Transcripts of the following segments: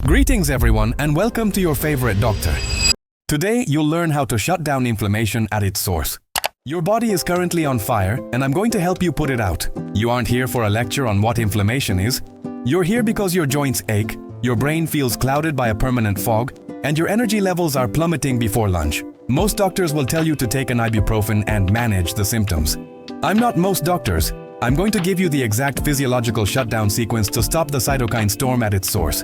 Greetings everyone and welcome to your favorite doctor. Today you'll learn how to shut down inflammation at its source. Your body is currently on fire and I'm going to help you put it out. You aren't here for a lecture on what inflammation is. You're here because your joints ache, your brain feels clouded by a permanent fog, and your energy levels are plummeting before lunch. Most doctors will tell you to take an ibuprofen and manage the symptoms. I'm not most doctors. I'm going to give you the exact physiological shutdown sequence to stop the cytokine storm at its source.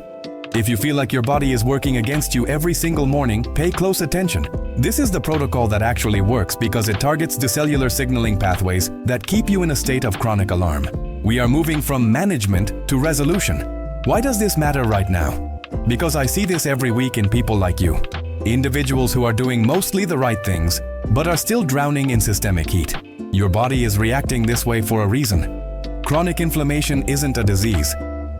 If you feel like your body is working against you every single morning, pay close attention. This is the protocol that actually works because it targets the cellular signaling pathways that keep you in a state of chronic alarm. We are moving from management to resolution. Why does this matter right now? Because I see this every week in people like you. Individuals who are doing mostly the right things, but are still drowning in systemic heat. Your body is reacting this way for a reason. Chronic inflammation isn't a disease.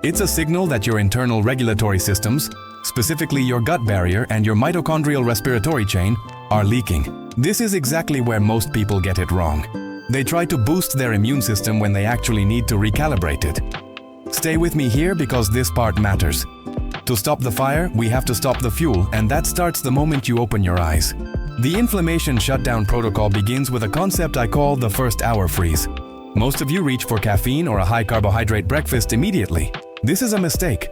It's a signal that your internal regulatory systems, specifically your gut barrier and your mitochondrial respiratory chain, are leaking. This is exactly where most people get it wrong. They try to boost their immune system when they actually need to recalibrate it. Stay with me here because this part matters. To stop the fire, we have to stop the fuel, and that starts the moment you open your eyes. The inflammation shutdown protocol begins with a concept I call the first hour freeze. Most of you reach for caffeine or a high-carbohydrate breakfast immediately. This is a mistake.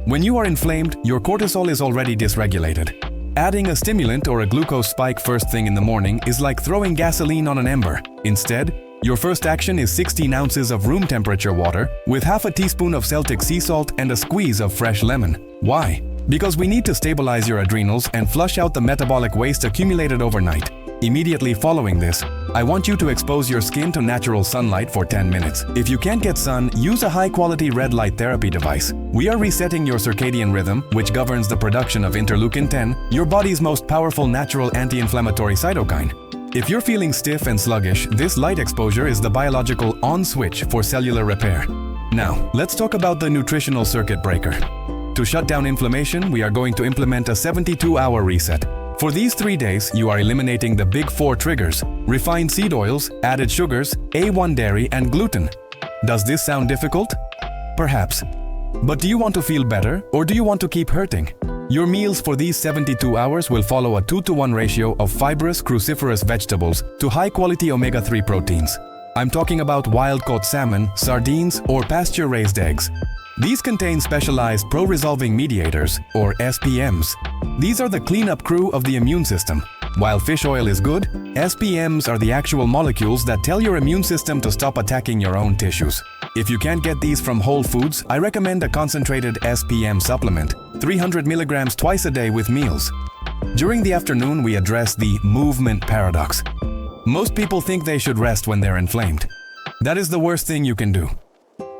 When you are inflamed, your cortisol is already dysregulated. Adding a stimulant or a glucose spike first thing in the morning is like throwing gasoline on an ember. Instead, your first action is 16 ounces of room temperature water with half a teaspoon of Celtic sea salt and a squeeze of fresh lemon. Why? Because we need to stabilize your adrenals and flush out the metabolic waste accumulated overnight. Immediately following this, I want you to expose your skin to natural sunlight for 10 minutes. If you can't get sun, use a high-quality red light therapy device. We are resetting your circadian rhythm, which governs the production of interleukin-10, your body's most powerful natural anti-inflammatory cytokine. If you're feeling stiff and sluggish, this light exposure is the biological on switch for cellular repair. Now, let's talk about the nutritional circuit breaker. To shut down inflammation, we are going to implement a 72-hour reset. For these 3 days, you are eliminating the big 4 triggers: refined seed oils, added sugars, A1 dairy, and gluten. Does this sound difficult? Perhaps. But do you want to feel better, or do you want to keep hurting? Your meals for these 72 hours will follow a 2-to-1 ratio of fibrous cruciferous vegetables to high-quality omega-3 proteins. I'm talking about wild-caught salmon, sardines, or pasture-raised eggs. These contain specialized pro-resolving mediators, or SPMs. These are the cleanup crew of the immune system. While fish oil is good, SPMs are the actual molecules that tell your immune system to stop attacking your own tissues. If you can't get these from Whole Foods, I recommend a concentrated SPM supplement, 300 milligrams twice a day with meals. During the afternoon, we address the movement paradox. Most people think they should rest when they're inflamed. That is the worst thing you can do.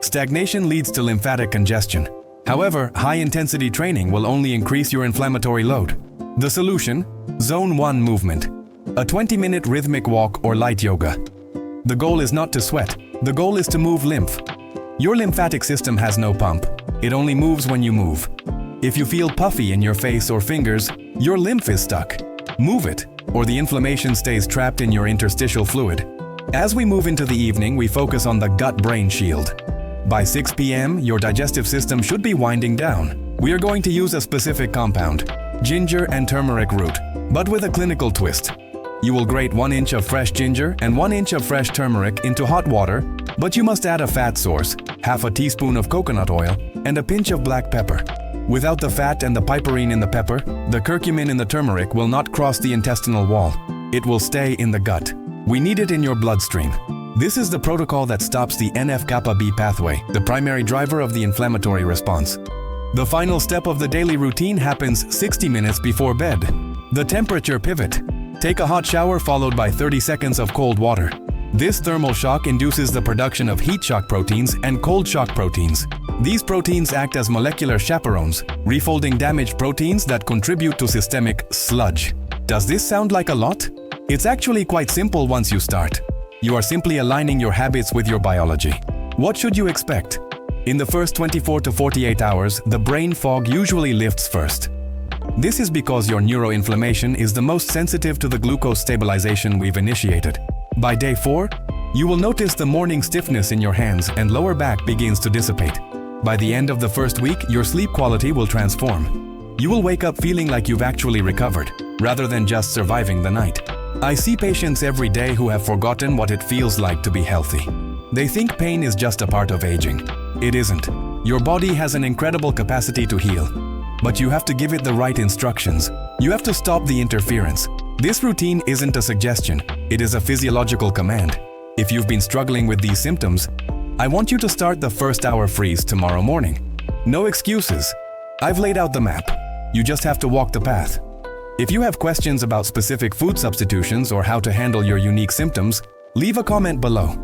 Stagnation leads to lymphatic congestion. However, high-intensity training will only increase your inflammatory load. The solution? Zone 1 movement. A 20-minute rhythmic walk or light yoga. The goal is not to sweat. The goal is to move lymph. Your lymphatic system has no pump. It only moves when you move. If you feel puffy in your face or fingers, your lymph is stuck. Move it, or the inflammation stays trapped in your interstitial fluid. As we move into the evening, we focus on the gut-brain shield. By 6 p.m., your digestive system should be winding down. We are going to use a specific compound, ginger and turmeric root, but with a clinical twist. You will grate 1 inch of fresh ginger and 1 inch of fresh turmeric into hot water, but you must add a fat source, half a teaspoon of coconut oil, and a pinch of black pepper. Without the fat and the piperine in the pepper, the curcumin in the turmeric will not cross the intestinal wall. It will stay in the gut. We need it in your bloodstream. This is the protocol that stops the NF-kappa B pathway, the primary driver of the inflammatory response. The final step of the daily routine happens 60 minutes before bed. The temperature pivot. Take a hot shower followed by 30 seconds of cold water. This thermal shock induces the production of heat shock proteins and cold shock proteins. These proteins act as molecular chaperones, refolding damaged proteins that contribute to systemic sludge. Does this sound like a lot? It's actually quite simple once you start. You are simply aligning your habits with your biology. What should you expect? In the first 24 to 48 hours, the brain fog usually lifts first. This is because your neuroinflammation is the most sensitive to the glucose stabilization we've initiated. By day 4, you will notice the morning stiffness in your hands and lower back begins to dissipate. By the end of the first week, your sleep quality will transform. You will wake up feeling like you've actually recovered, rather than just surviving the night. I see patients every day who have forgotten what it feels like to be healthy. They think pain is just a part of aging. It isn't. Your body has an incredible capacity to heal, but you have to give it the right instructions. You have to stop the interference. This routine isn't a suggestion, it is a physiological command. If you've been struggling with these symptoms, I want you to start the first hour freeze tomorrow morning. No excuses. I've laid out the map. You just have to walk the path. If you have questions about specific food substitutions or how to handle your unique symptoms, leave a comment below.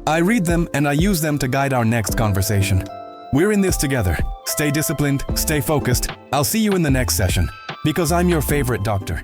I read them and I use them to guide our next conversation. We're in this together. Stay disciplined, stay focused. I'll see you in the next session, because I'm your favorite doctor.